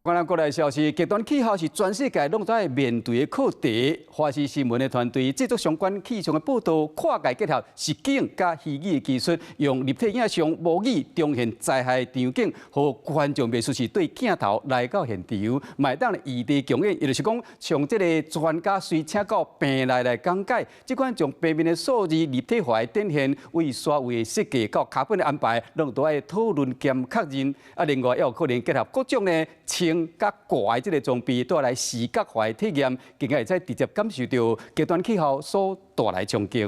关于国内消息，极端气候是全世界拢在面对的课题。华视新闻的团队制作相关气象的报道，跨界结合实景加虚拟的技术，用立体影像模拟重现灾害场景，和观众袂随时对镜头来到现场，买当异地共演，也就是讲，从这个专家随请到病内来讲解，这款将平面的数字立体化展现，为所谓的设计到卡本的安排，拢都爱讨论兼确认。另外，也有可能结合各种的甲怪这个装备带来视觉化的体验，更加会使直接感受到极端气候所带来冲击。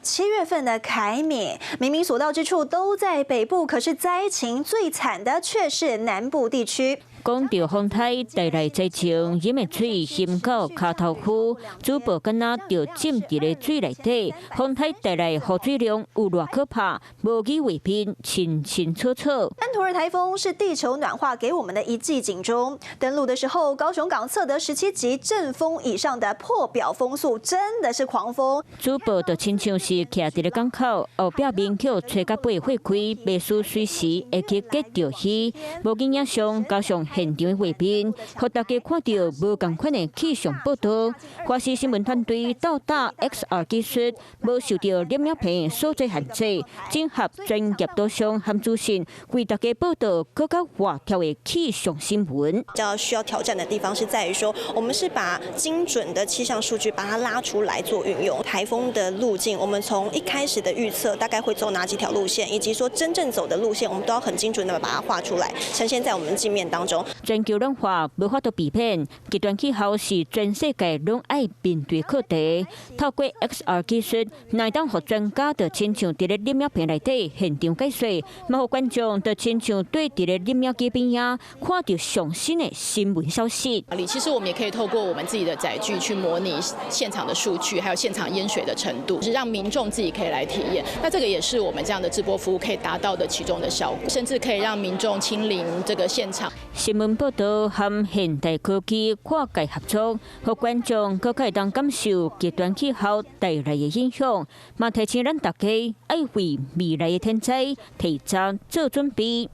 7月份的凯米，明明所到之处都在北部，可是灾情最惨的却是南部地区。讲到风台带来灾情，饮的水淹到脚头区，主播敢若就浸伫咧水内底。风台带来雨水量有偌可怕，无语为凭，清清楚楚。安图尔台风是地球暖化给我们的一记警钟。登陆的时候，高雄港测得17级阵风以上的破表风速，真的是狂风。主播就亲像是徛伫咧港口，后壁面口吹甲八会开，袂输随时会去结着鱼。无见影像，高雄现场的画面，互大家看到无同款的气象报道。华视新闻团队到达 XR 技术，无受到摄影棚所在限制，整合专业导向和资讯，为大家报道更加活跳的气象新闻。比较需要挑战的地方是在于说，我们是把精准的气象数据把它拉出来做运用。台风的路径，我们从一开始的预测大概会走哪几条路线，以及说真正走的路线，我们都要很精准的把它画出来，呈现在我们的镜面当中。全球暖化无法度避免，极端气候是全世界拢爱面对课题。透过 XR 技术，乃当互专家就亲像伫咧摄影棚内底现场解说，嘛互观众就亲像对伫咧摄影机边呀，看到上新的新闻消息。其实我们也可以透过我们自己的载具去模拟现场的数据，还有现场淹水的程度，是让民众自己可以来体验。那这个也是我们这样的直播服务可以达到的其中的效果，甚至可以让民众亲临这个现场。新闻报道和现代科技跨界合作，让观众更加当感受极端气候带来的影响，嘛提醒咱大家爱为未来的天灾提早做准备。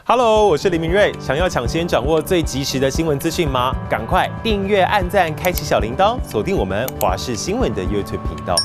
Hello， 我是林明瑞。想要抢先掌握最及时的新闻资讯吗？赶快订阅、按赞、开启小铃铛，锁定我们华视新闻的 YouTube 频道。